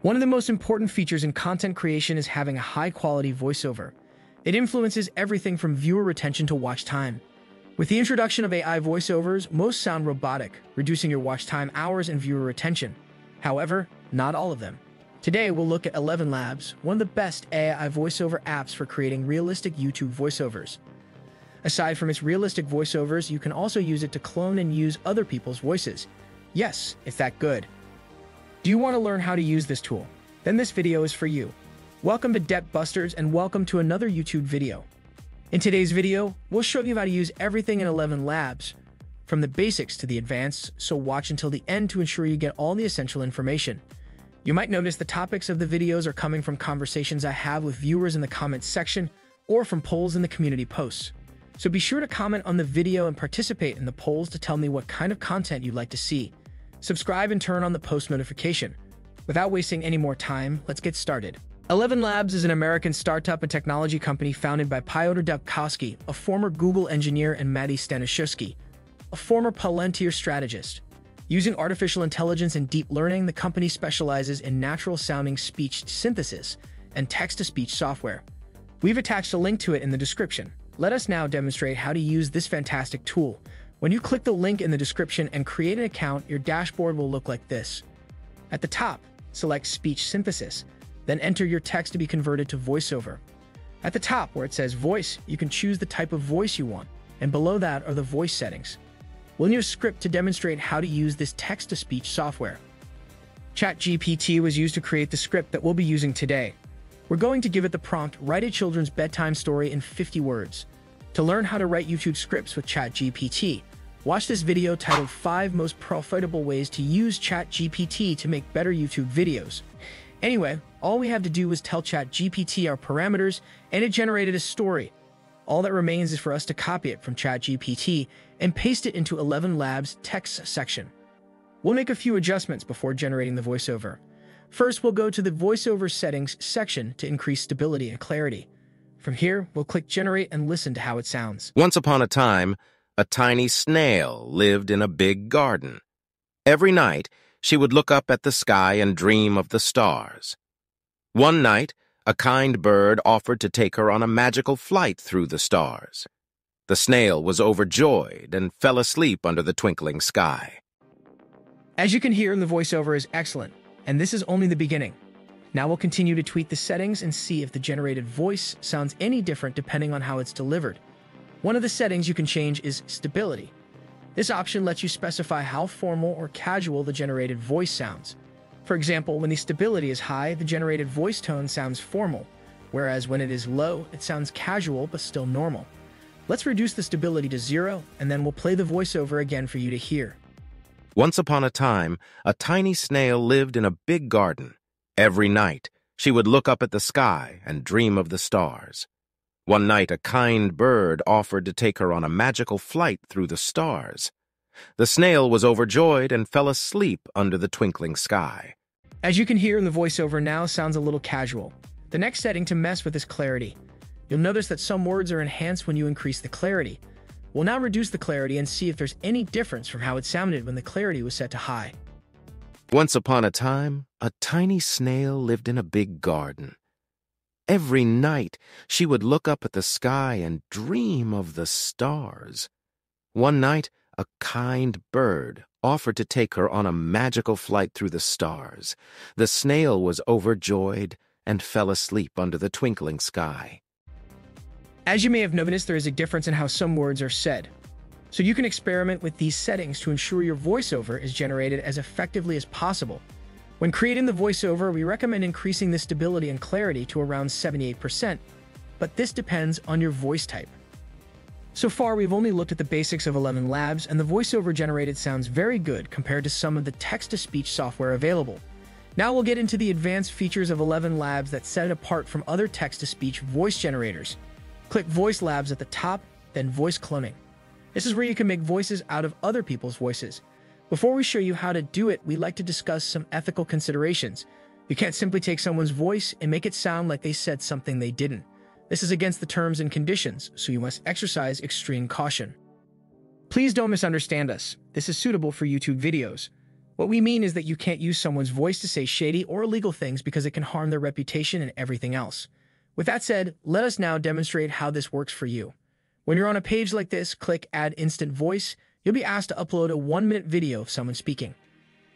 One of the most important features in content creation is having a high-quality voiceover. It influences everything from viewer retention to watch time. With the introduction of AI voiceovers, most sound robotic, reducing your watch time hours and viewer retention. However, not all of them. Today, we'll look at 11 Labs, one of the best AI voiceover apps for creating realistic YouTube voiceovers. Aside from its realistic voiceovers, you can also use it to clone and use other people's voices. Yes, it's that good. Do you want to learn how to use this tool? Then this video is for you. Welcome to Debt Busters and welcome to another YouTube video. In today's video, we'll show you how to use everything in 11 Labs, from the basics to the advanced, so watch until the end to ensure you get all the essential information. You might notice the topics of the videos are coming from conversations I have with viewers in the comments section or from polls in the community posts. So be sure to comment on the video and participate in the polls to tell me what kind of content you'd like to see. Subscribe and turn on the post notification. Without wasting any more time, let's get started. 11 Labs is an American startup and technology company founded by Piotr Dubkowski, a former Google engineer, and Maty Stanishevsky, a former Palantir strategist. Using artificial intelligence and deep learning, the company specializes in natural-sounding speech synthesis and text-to-speech software. We've attached a link to it in the description. Let us now demonstrate how to use this fantastic tool. When you click the link in the description and create an account, your dashboard will look like this. At the top, select Speech Synthesis, then enter your text to be converted to voiceover. At the top, where it says Voice, you can choose the type of voice you want, and below that are the voice settings. We'll need a script to demonstrate how to use this text-to-speech software. ChatGPT was used to create the script that we'll be using today. We're going to give it the prompt, write a children's bedtime story in 50 words. To learn how to write YouTube scripts with ChatGPT, watch this video titled 5 Most Profitable Ways to Use ChatGPT to Make Better YouTube Videos. Anyway, all we have to do is tell ChatGPT our parameters, and it generated a story. All that remains is for us to copy it from ChatGPT and paste it into 11 Labs' text section. We'll make a few adjustments before generating the voiceover. First, we'll go to the voiceover settings section to increase stability and clarity. From here, we'll click Generate and listen to how it sounds. Once upon a time, a tiny snail lived in a big garden. Every night, she would look up at the sky and dream of the stars. One night, a kind bird offered to take her on a magical flight through the stars. The snail was overjoyed and fell asleep under the twinkling sky. As you can hear, the voiceover is excellent, and this is only the beginning. Now we'll continue to tweak the settings and see if the generated voice sounds any different depending on how it's delivered. One of the settings you can change is stability. This option lets you specify how formal or casual the generated voice sounds. For example, when the stability is high, the generated voice tone sounds formal, whereas when it is low, it sounds casual but still normal. Let's reduce the stability to 0, and then we'll play the voiceover again for you to hear. Once upon a time, a tiny snail lived in a big garden. Every night, she would look up at the sky and dream of the stars. One night, a kind bird offered to take her on a magical flight through the stars. The snail was overjoyed and fell asleep under the twinkling sky. As you can hear, the voiceover now sounds a little casual. The next setting to mess with is clarity. You'll notice that some words are enhanced when you increase the clarity. We'll now reduce the clarity and see if there's any difference from how it sounded when the clarity was set to high. Once upon a time, a tiny snail lived in a big garden. Every night, she would look up at the sky and dream of the stars. One night, a kind bird offered to take her on a magical flight through the stars. The snail was overjoyed and fell asleep under the twinkling sky. As you may have noticed, there is a difference in how some words are said. So you can experiment with these settings to ensure your voiceover is generated as effectively as possible. When creating the voiceover, we recommend increasing the stability and clarity to around 78%, but this depends on your voice type. So far, we've only looked at the basics of 11 Labs, and the voiceover generated sounds very good compared to some of the text-to-speech software available. Now we'll get into the advanced features of 11 Labs that set it apart from other text-to-speech voice generators. Click Voice Labs at the top, then Voice Cloning. This is where you can make voices out of other people's voices. Before we show you how to do it, we'd like to discuss some ethical considerations. You can't simply take someone's voice and make it sound like they said something they didn't. This is against the terms and conditions, so you must exercise extreme caution. Please don't misunderstand us. This is suitable for YouTube videos. What we mean is that you can't use someone's voice to say shady or illegal things because it can harm their reputation and everything else. With that said, let us now demonstrate how this works for you. When you're on a page like this, click Add Instant Voice. You'll be asked to upload a 1-minute video of someone speaking.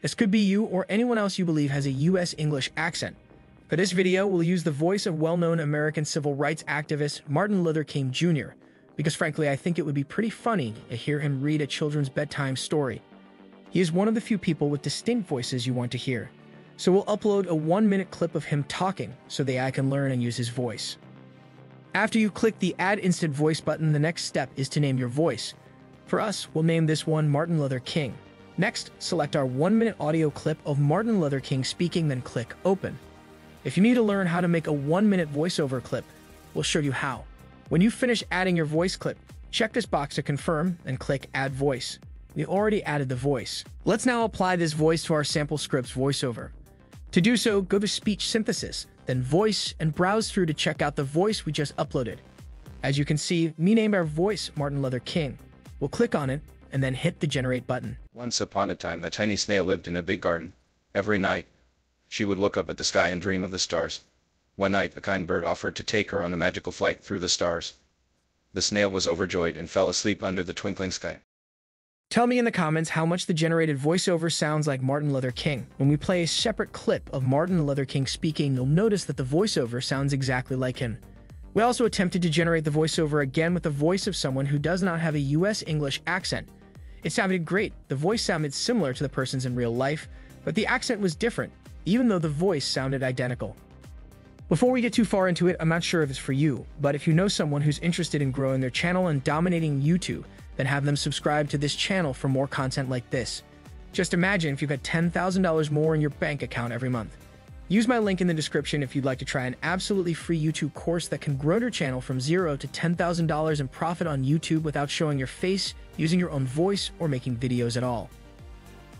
This could be you or anyone else you believe has a US English accent. For this video, we'll use the voice of well-known American civil rights activist Martin Luther King Jr., because frankly, I think it would be pretty funny to hear him read a children's bedtime story. He is one of the few people with distinct voices you want to hear. So we'll upload a 1-minute clip of him talking so the AI can learn and use his voice. After you click the Add Instant Voice button, the next step is to name your voice. For us, we'll name this one Martin Luther King. Next, select our 1-minute audio clip of Martin Luther King speaking, then click Open. If you need to learn how to make a 1-minute voiceover clip, we'll show you how. When you finish adding your voice clip, check this box to confirm and click Add Voice. We already added the voice. Let's now apply this voice to our sample script's voiceover. To do so, go to Speech Synthesis, then Voice, and browse through to check out the voice we just uploaded. As you can see, we named our voice Martin Luther King. We'll click on it, and then hit the Generate button. Once upon a time, a tiny snail lived in a big garden. Every night, she would look up at the sky and dream of the stars. One night, a kind bird offered to take her on a magical flight through the stars. The snail was overjoyed and fell asleep under the twinkling sky. Tell me in the comments how much the generated voiceover sounds like Martin Luther King. When we play a separate clip of Martin Luther King speaking, you'll notice that the voiceover sounds exactly like him. We also attempted to generate the voiceover again with the voice of someone who does not have a US English accent. It sounded great. The voice sounded similar to the person's in real life, but the accent was different, even though the voice sounded identical. Before we get too far into it, I'm not sure if it's for you, but if you know someone who's interested in growing their channel and dominating YouTube, then have them subscribe to this channel for more content like this. Just imagine if you got $10,000 more in your bank account every month. Use my link in the description if you'd like to try an absolutely free YouTube course that can grow your channel from $0 to $10,000 in profit on YouTube without showing your face, using your own voice, or making videos at all.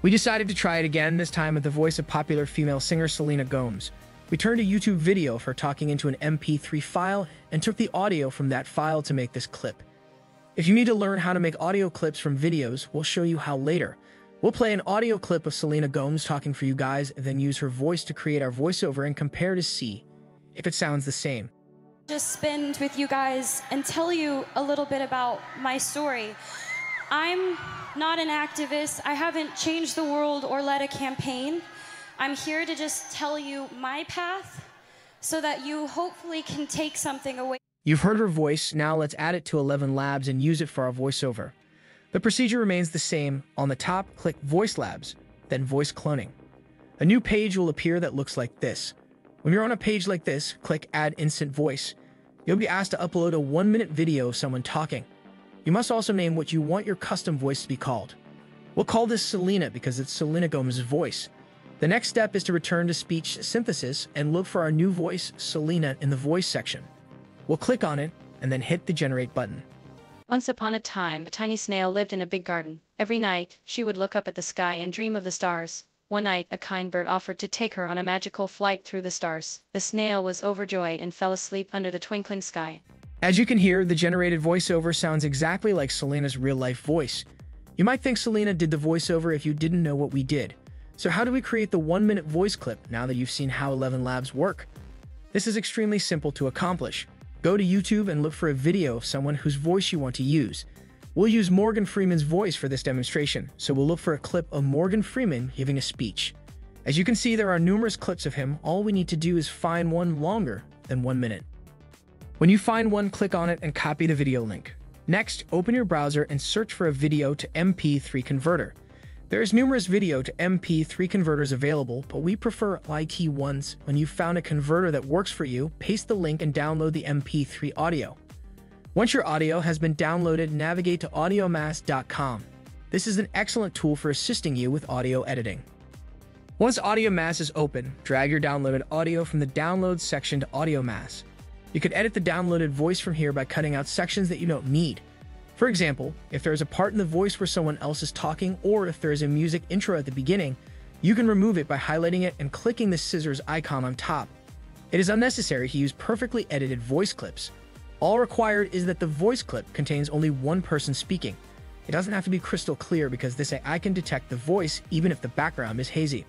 We decided to try it again, this time with the voice of popular female singer Selena Gomez. We turned a YouTube video of her talking into an MP3 file and took the audio from that file to make this clip. If you need to learn how to make audio clips from videos, we'll show you how later. We'll play an audio clip of Selena Gomez talking for you guys and then use her voice to create our voiceover and compare to see if it sounds the same. Just spend with you guys and tell you a little bit about my story. I'm not an activist. I haven't changed the world or led a campaign. I'm here to just tell you my path so that you hopefully can take something away. You've heard her voice, now let's add it to 11 Labs and use it for our voiceover. The procedure remains the same. On the top, click Voice Labs, then Voice Cloning. A new page will appear that looks like this. When you're on a page like this, click Add Instant Voice. You'll be asked to upload a 1-minute video of someone talking. You must also name what you want your custom voice to be called. We'll call this Selena because it's Selena Gomez's voice. The next step is to return to Speech Synthesis and look for our new voice, Selena, in the Voice section. We'll click on it and then hit the Generate button. Once upon a time, a tiny snail lived in a big garden. Every night, she would look up at the sky and dream of the stars. One night, a kind bird offered to take her on a magical flight through the stars. The snail was overjoyed and fell asleep under the twinkling sky. As you can hear, the generated voiceover sounds exactly like Selena's real-life voice. You might think Selena did the voiceover if you didn't know what we did. So how do we create the 1-minute voice clip now that you've seen how 11 Labs work? This is extremely simple to accomplish. Go to YouTube and look for a video of someone whose voice you want to use. We'll use Morgan Freeman's voice for this demonstration, so we'll look for a clip of Morgan Freeman giving a speech. As you can see, there are numerous clips of him. All we need to do is find one longer than 1 minute. When you find one, click on it and copy the video link. Next, open your browser and search for a video to MP3 converter. There's numerous video to MP3 converters available, but we prefer IT ones. When you've found a converter that works for you, paste the link and download the MP3 audio. Once your audio has been downloaded, navigate to audiomass.com. This is an excellent tool for assisting you with audio editing. Once AudioMass is open, drag your downloaded audio from the Downloads section to AudioMass. You can edit the downloaded voice from here by cutting out sections that you don't need. For example, if there is a part in the voice where someone else is talking, or if there is a music intro at the beginning, you can remove it by highlighting it and clicking the scissors icon on top. It is unnecessary to use perfectly edited voice clips. All required is that the voice clip contains only one person speaking. It doesn't have to be crystal clear because this AI can detect the voice even if the background is hazy.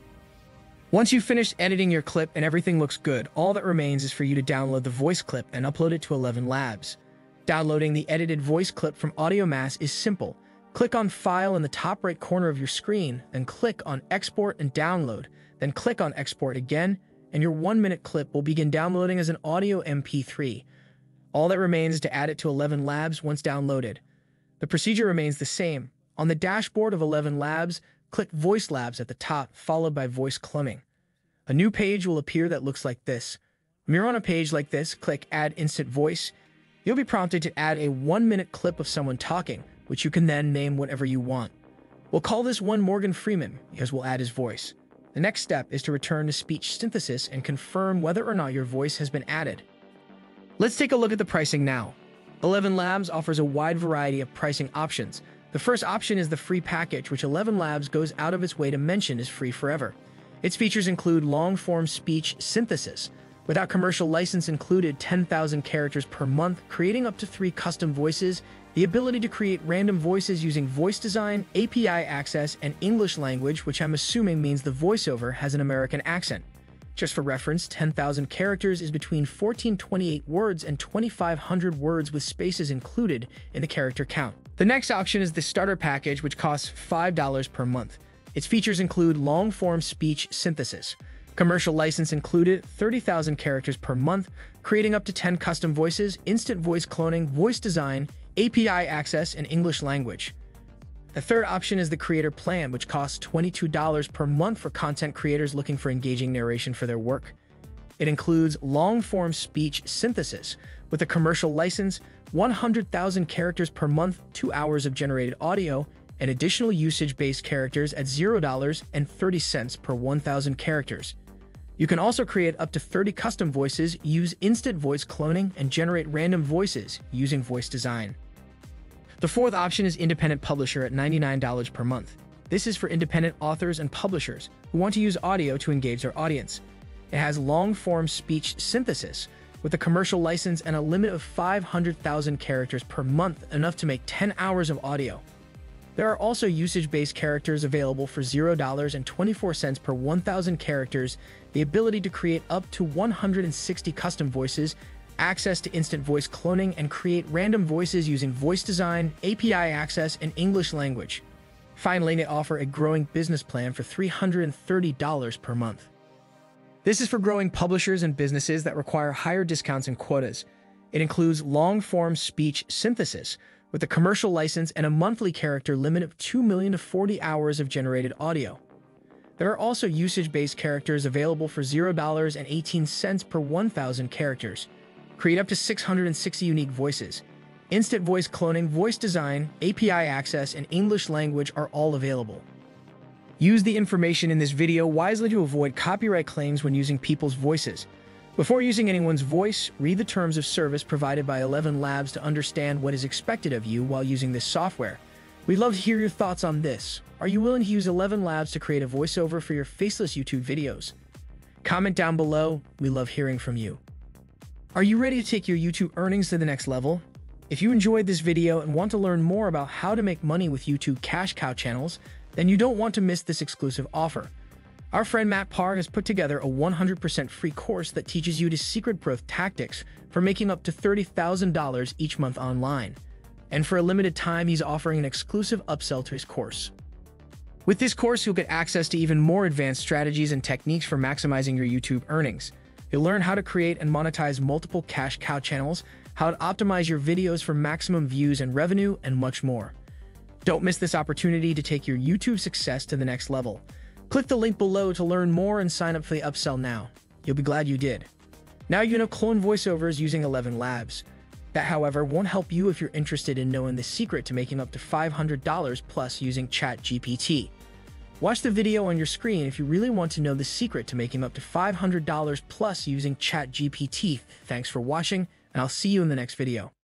Once you've finished editing your clip and everything looks good, all that remains is for you to download the voice clip and upload it to 11 Labs. Downloading the edited voice clip from AudioMass is simple. Click on File in the top right corner of your screen, then click on Export and Download, then click on Export again, and your 1-minute clip will begin downloading as an audio MP3. All that remains is to add it to 11 Labs once downloaded. The procedure remains the same. On the dashboard of 11 Labs, click Voice Labs at the top, followed by Voice Cloning. A new page will appear that looks like this. When you're on a page like this, click Add Instant Voice. You'll be prompted to add a 1-minute clip of someone talking, which you can then name whatever you want. We'll call this one Morgan Freeman, because we'll add his voice. The next step is to return to speech synthesis and confirm whether or not your voice has been added. Let's take a look at the pricing now. 11 Labs offers a wide variety of pricing options. The first option is the free package, which 11 Labs goes out of its way to mention is free forever. Its features include long-form speech synthesis, without commercial license included 10,000 characters per month, creating up to 3 custom voices, the ability to create random voices using voice design, API access, and English language, which I'm assuming means the voiceover has an American accent. Just for reference, 10,000 characters is between 1428 words and 2,500 words with spaces included in the character count. The next option is the starter package, which costs $5 per month. Its features include long-form speech synthesis. Commercial license included 30,000 characters per month, creating up to 10 custom voices, instant voice cloning, voice design, API access, and English language. The third option is the creator plan, which costs $22 per month for content creators looking for engaging narration for their work. It includes long-form speech synthesis with a commercial license, 100,000 characters per month, 2 hours of generated audio, and additional usage-based characters at $0.30 per 1,000 characters. You can also create up to 30 custom voices, use instant voice cloning, and generate random voices using voice design. The fourth option is independent publisher at $99 per month. This is for independent authors and publishers who want to use audio to engage their audience. It has long-form speech synthesis with a commercial license and a limit of 500,000 characters per month, enough to make 10 hours of audio. There are also usage-based characters available for $0.24 per 1,000 characters, the ability to create up to 160 custom voices, access to instant voice cloning, and create random voices using voice design, API access, and English language. Finally, they offer a growing business plan for $330 per month. This is for growing publishers and businesses that require higher discounts and quotas. It includes long-form speech synthesis with a commercial license and a monthly character limit of 2 million to 40 hours of generated audio. There are also usage-based characters available for $0.18 per 1,000 characters. Create up to 660 unique voices. Instant voice cloning, voice design, API access, and English language are all available. Use the information in this video wisely to avoid copyright claims when using people's voices. Before using anyone's voice, read the terms of service provided by 11 Labs to understand what is expected of you while using this software. We'd love to hear your thoughts on this. Are you willing to use 11 Labs to create a voiceover for your faceless YouTube videos? Comment down below. We love hearing from you. Are you ready to take your YouTube earnings to the next level? If you enjoyed this video and want to learn more about how to make money with YouTube cash cow channels, then you don't want to miss this exclusive offer. Our friend Matt Parr has put together a 100% free course that teaches you the secret growth tactics for making up to $30,000 each month online. And for a limited time, he's offering an exclusive upsell to his course. With this course, you'll get access to even more advanced strategies and techniques for maximizing your YouTube earnings. You'll learn how to create and monetize multiple cash cow channels, how to optimize your videos for maximum views and revenue, and much more. Don't miss this opportunity to take your YouTube success to the next level. Click the link below to learn more and sign up for the upsell now. You'll be glad you did. Now you know clone voiceovers using 11 Labs. That, however, won't help you if you're interested in knowing the secret to making up to $500 plus using ChatGPT. Watch the video on your screen if you really want to know the secret to making up to $500 plus using ChatGPT. Thanks for watching, and I'll see you in the next video.